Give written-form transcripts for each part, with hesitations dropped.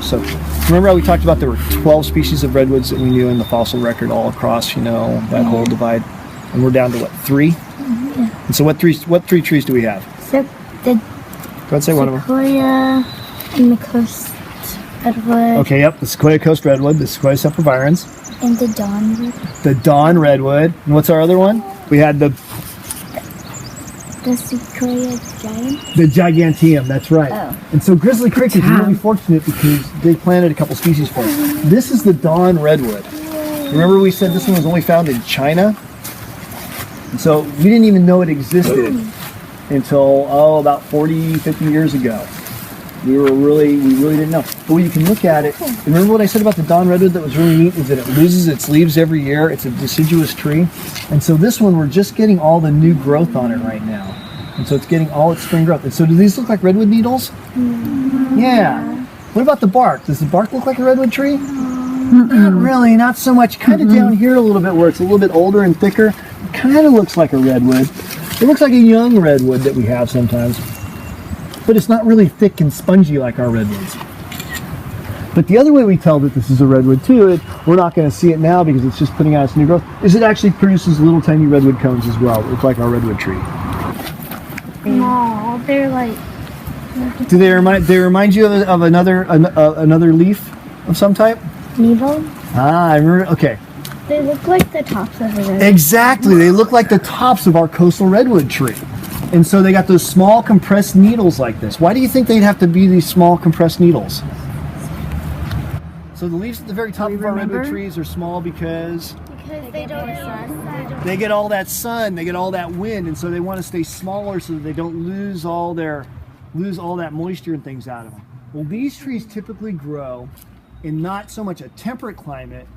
So remember how we talked about there were 12 species of redwoods that we knew in the fossil record all across, that whole divide, and we're down to what, 3? Yeah. And so what three trees do we have? So the Go ahead, say one of them. Sequoia and the coast redwood. Okay, yep, the Sequoia Coast Redwood, the Sequoia sempervirens. And the Dawn redwood. The Dawn Redwood. And what's our other one? We had the Sequoia giant. The Giganteum, that's right. Oh. And so Grizzly Creek is really fortunate because they planted a couple species for us. This is the Dawn Redwood. Remember we said this one was only found in China? And so we didn't even know it existed until, about 40, 50 years ago. We really didn't know. But when you can look at it, remember what I said about the Dawn Redwood that was really neat is that it loses its leaves every year. It's a deciduous tree. And so this one, we're just getting all the new growth on it right now. And so it's getting all its spring growth. And so do these look like redwood needles? Yeah. What about the bark? Does the bark look like a redwood tree? Not really, not so much. Kind of down here a little bit where it's a little bit older and thicker. It kind of looks like a redwood. It looks like a young redwood that we have sometimes. But it's not really thick and spongy like our redwoods. But the other way we tell that this is a redwood too, we're not going to see it now because it's just putting out its new growth, is it actually produces little tiny redwood cones as well. It looks like our redwood tree. No, they're like. Do they remind you of another leaf of some type? Needle? Ah, I remember. Okay. They look like the tops of a redwood. Exactly. They look like the tops of our coastal redwood tree. And so they got those small compressed needles like this. Why do you think they'd have to be these small compressed needles? So the leaves at the very top of our redwood trees are small because they don't they get all that sun, they get all that wind, and so they want to stay smaller so that they don't lose all that moisture and things out of them. Well, these trees typically grow in not so much a temperate climate,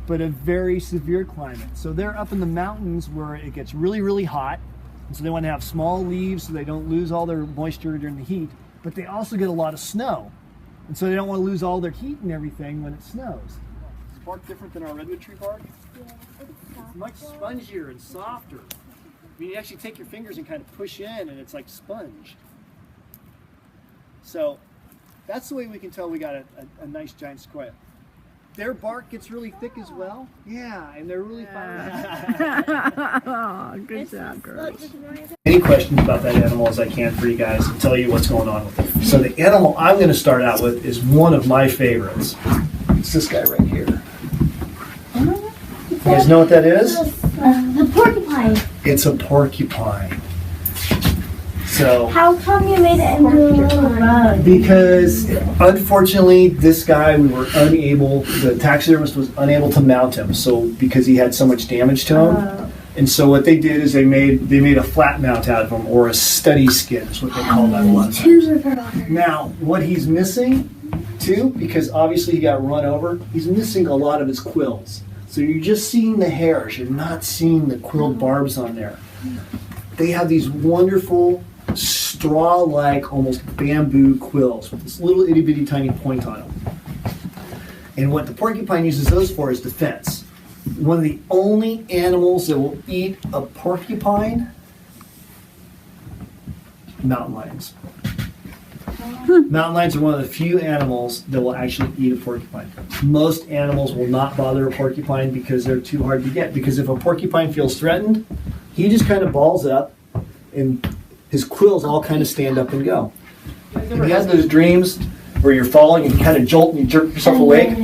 but a very severe climate. So they're up in the mountains where it gets really, really hot. And so they want to have small leaves so they don't lose all their moisture during the heat, but they also get a lot of snow. And so they don't want to lose all their heat and everything when it snows. Is bark different than our redwood tree bark? Yeah, It's much spongier and softer. I mean, you actually take your fingers and kind of push in and it's like sponge. So that's the way we can tell we got a nice giant sequoia. Their bark gets really thick as well. Yeah, and they're really fine. Good job, girls. Any questions about that animal as I can for you guys and tell you what's going on with it. So the animal I'm going to start out with is one of my favorites. It's this guy right here. You guys know what that is? The porcupine. It's a porcupine. So, How come you made it into a rug? because unfortunately this guy the taxidermist was unable to mount him, so because he had so much damage to him. And so what they did is they made a flat mount out of him, or a study skin is what they call that one. Now, what he's missing too, because obviously he got run over, he's missing a lot of his quills. So you're just seeing the hairs, you're not seeing the quilled barbs on there. They have these wonderful straw-like, almost bamboo quills with this little itty-bitty tiny point on them. And what the porcupine uses those for is defense. One of the only animals that will eat a porcupine, mountain lions. Mountain lions are one of the few animals that will actually eat a porcupine. Most animals will not bother a porcupine because they're too hard to get. Because if a porcupine feels threatened, he just kind of balls up and his quills all kind of stand up and go. Have you had those dreams where you're falling and you kind of jolt and you jerk yourself awake?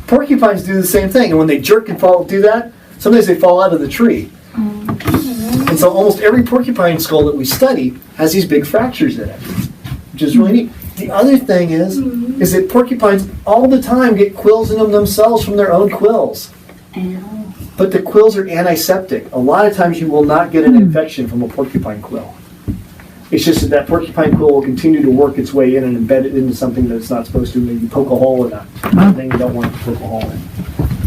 Porcupines do the same thing, and when they jerk and do that, sometimes they fall out of the tree. And so almost every porcupine skull that we study has these big fractures in it, which is really neat. The other thing is that porcupines all the time get quills in them themselves from their own quills. But the quills are antiseptic. A lot of times you will not get an infection from a porcupine quill. It's just that porcupine quill will continue to work its way in and embed it into something that it's not supposed to. Maybe poke a hole in a thing you don't want to poke a hole in.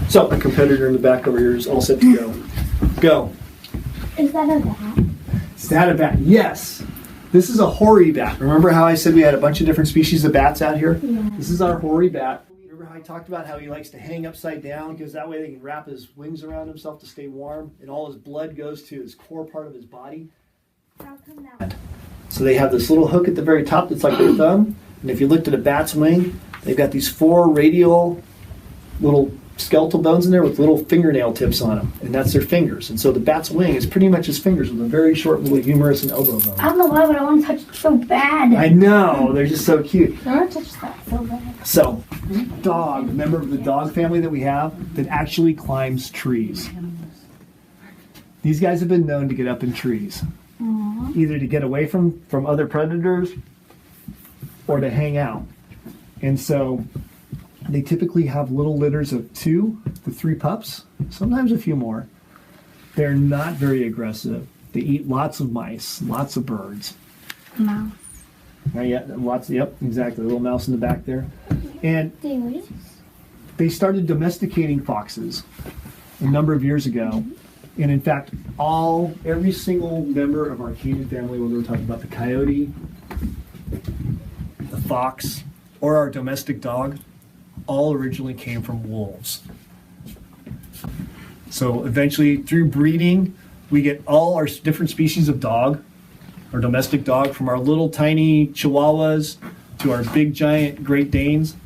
So, a competitor in the back over here is all set to go. Go. Is that a bat? Is that a bat? Yes. This is a hoary bat. Remember how I said we had a bunch of different species of bats out here? Yeah. This is our hoary bat. Remember how I talked about how he likes to hang upside down because that way they can wrap his wings around himself to stay warm and all his blood goes to his core part of his body? How come that? So they have this little hook at the very top that's like their thumb, And if you looked at a bat's wing, they've got these 4 radial little skeletal bones in there with little fingernail tips on them, and that's their fingers. And so the bat's wing is pretty much his fingers with a very short little humerus and elbow bone. I don't know why, but I want to touch it so bad. I know, they're just so cute. I want to touch that so bad. So, dog, member of the dog family that we have that actually climbs trees. These guys have been known to get up in trees, either to get away from other predators or to hang out. And so they typically have little litters of 2 to 3 pups, sometimes a few more. They're not very aggressive. They eat lots of mice, lots of birds. Mouse. Yeah, lots. Yep, exactly. A little mouse in the back there. And they started domesticating foxes a number of years ago. And in fact, every single member of our canine family, whether we're talking about the coyote, the fox, or our domestic dog, all originally came from wolves. So eventually, through breeding, we get all our different species of dog, our domestic dog, from our little tiny Chihuahuas to our big giant Great Danes,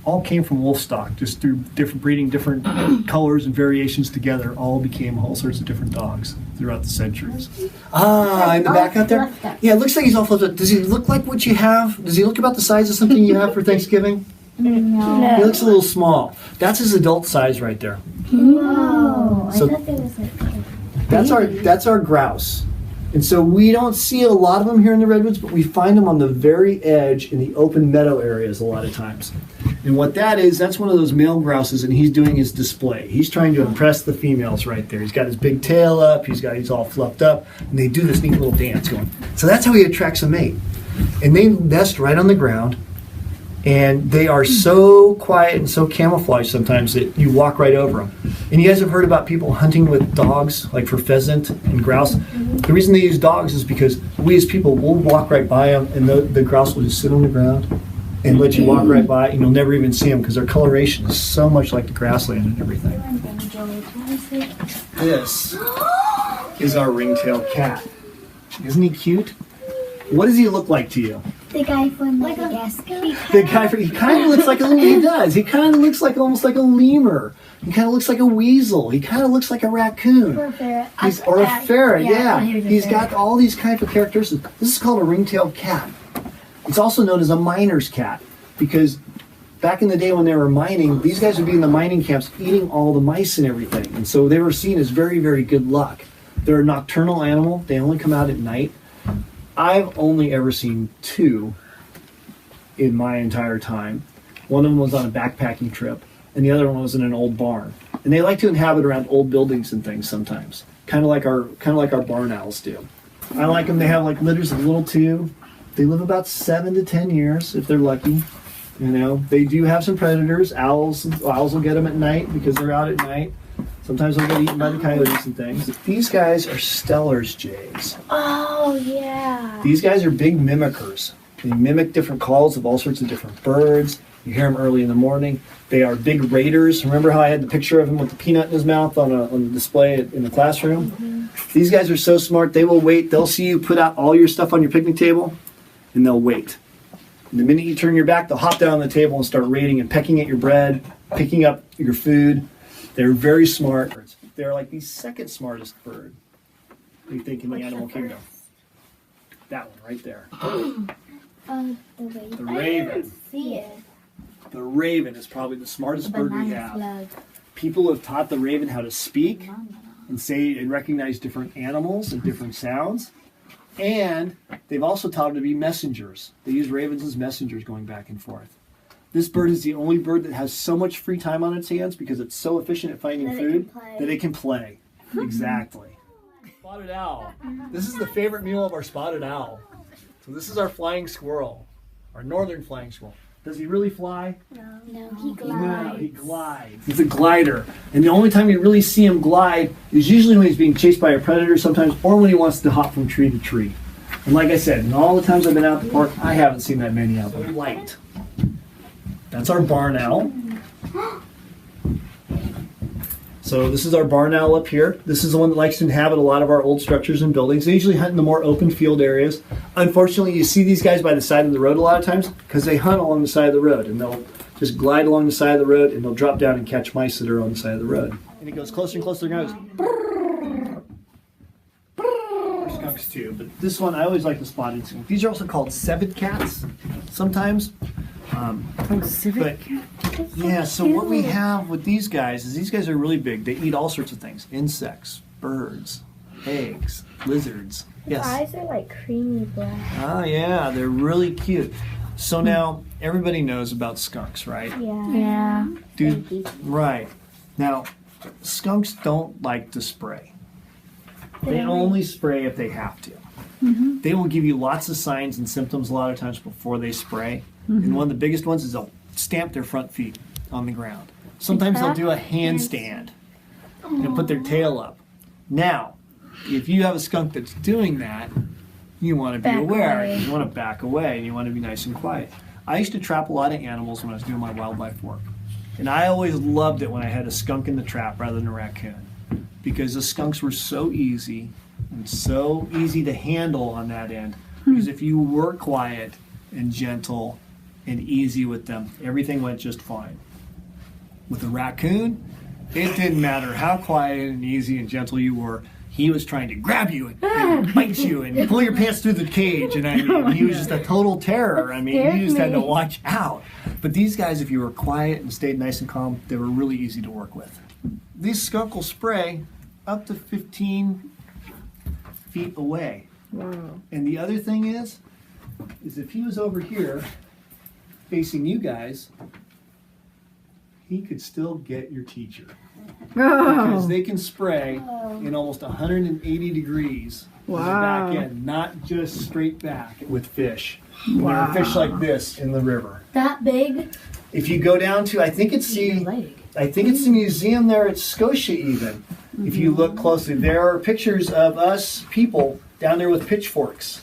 all came from wolf stock, just through different breeding, different colors and variations together, all became all sorts of different dogs throughout the centuries. In the back out there? Yeah, it looks like he's all flipped up. Does he look like what you have? Does he look about the size of something you have for Thanksgiving? No. He looks a little small. That's his adult size right there. No. So I thought there was that's our grouse. And so we don't see a lot of them here in the Redwoods, but we find them on the very edge in the open meadow areas a lot of times. And what that is, that's one of those male grouses, and he's doing his display. He's trying to impress the females right there. He's got his big tail up, he's all fluffed up, and they do this neat little dance going. So that's how he attracts a mate. And they nest right on the ground, and they are so quiet and so camouflaged sometimes that you walk right over them. And you guys have heard about people hunting with dogs, like for pheasant and grouse. The reason they use dogs is because we as people will walk right by them, and the grouse will just sit on the ground and let you walk right by, and you'll never even see them because their coloration is so much like the grassland and everything. This is our ring-tailed cat. Isn't he cute? What does he look like to you? the guy from Madagascar. He kind of looks like he does. He kind of looks like almost like a lemur. He kind of looks like a weasel. He kind of looks like a raccoon. Or a ferret. Or a ferret, yeah. He's got all these kinds of characteristics. This is called a ring-tailed cat. It's also known as a miner's cat because back in the day when they were mining, these guys would be in the mining camps eating all the mice and everything. And so they were seen as very, very good luck. They're a nocturnal animal. They only come out at night. I've only ever seen two in my entire time. One of them was on a backpacking trip, and the other one was in an old barn. And they like to inhabit around old buildings and things sometimes, kind of like our barn owls do. I like them. They have like litters of little two. They live about 7 to 10 years if they're lucky. You know, they do have some predators. Owls will get them at night because they're out at night. Sometimes they'll get eaten by the coyotes and things. These guys are Steller's jays. Oh, yeah. These guys are big mimickers. They mimic different calls of all sorts of different birds. You hear them early in the morning. They are big raiders. Remember how I had the picture of him with the peanut in his mouth on the display in the classroom? Mm-hmm. These guys are so smart. They will wait. They'll see you put out all your stuff on your picnic table, and they'll wait. And the minute you turn your back, they'll hop down on the table and start raiding and pecking at your bread, picking up your food. They're very smart. They're like the second smartest bird we think in the animal kingdom. That one right there. The The raven. See it. The raven is probably the smartest bird we have. People have taught the raven how to speak and say and recognize different animals and different sounds. And they've also taught them to be messengers. They use ravens as messengers going back and forth. This bird is the only bird that has so much free time on its hands because it's so efficient at finding food that it can play. Exactly. Spotted owl. This is the favorite meal of our spotted owl. So this is our flying squirrel, our northern flying squirrel. Does he really fly? No, he glides. No, he glides. He's a glider. And the only time you really see him glide is usually when he's being chased by a predator sometimes, or when he wants to hop from tree to tree. And like I said, in all the times I've been out at the park, I haven't seen that many of them. Light. That's our barn owl. So this is our barn owl up here. This is the one that likes to inhabit a lot of our old structures and buildings. They usually hunt in the more open field areas. Unfortunately, you see these guys by the side of the road a lot of times because they hunt along the side of the road, and they'll just glide along the side of the road, and they'll drop down and catch mice that are on the side of the road. And it goes closer and closer, and goes. Skunks too, but this one I always like the spotted skunk. These are also called civet cats sometimes. Civet cat. Yeah, so what we have with these guys is these guys are really big. They eat all sorts of things: insects, birds, eggs, lizards. Yes. Their eyes are like creamy black. Oh yeah, they're really cute. So now everybody knows about skunks, right? Yeah. Right. Now, skunks don't like to spray. They only spray if they have to. Mm-hmm. They will give you lots of signs and symptoms a lot of times before they spray. Mm-hmm. And one of the biggest ones is they'll stamp their front feet on the ground. Sometimes they'll do a handstand and put their tail up. Now, if you have a skunk that's doing that, you want to be aware. You want to back away, and you want to be nice and quiet. I used to trap a lot of animals when I was doing my wildlife work. And I always loved it when I had a skunk in the trap rather than a raccoon, because the skunks were so easy and so easy to handle on that end. Because if you were quiet and gentle and easy with them, everything went just fine. With a raccoon, it didn't matter how quiet and easy and gentle you were. He was trying to grab you and bite you and pull your pants through the cage. And I mean, he was just a total terror. I mean, you just had to watch out. But these guys, if you were quiet and stayed nice and calm, they were really easy to work with. These skunk will spray up to 15 feet away. Wow. And the other thing is if he was over here facing you guys, he could still get your teacher. Because they can spray in almost 180 degrees with the back end, not just straight back with fish. There are fish like this in the river. That big? If you go down to, I think it's the museum there at Scotia even. If you look closely, there are pictures of us people down there with pitchforks.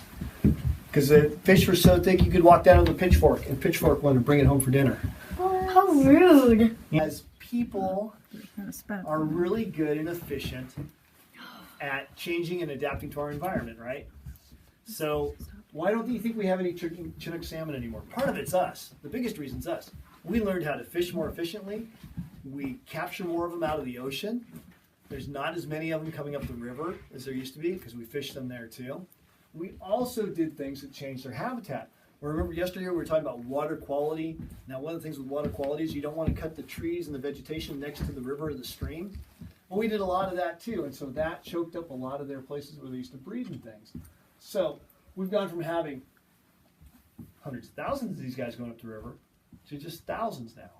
Because the fish were so thick you could walk down with a pitchfork, and pitchfork wanted to bring it home for dinner. How rude. As people are really good and efficient at changing and adapting to our environment, right? So why don't you think we have any Chinook salmon anymore? Part of it's us. The biggest reason's us. We learned how to fish more efficiently. We capture more of them out of the ocean. There's not as many of them coming up the river as there used to be because we fished them there too. We also did things that changed their habitat. Remember yesterday we were talking about water quality. Now one of the things with water quality is you don't want to cut the trees and the vegetation next to the river or the stream. Well, we did a lot of that too, and so that choked up a lot of their places where they used to breed and things. So we've gone from having hundreds of thousands of these guys going up the river to just thousands now.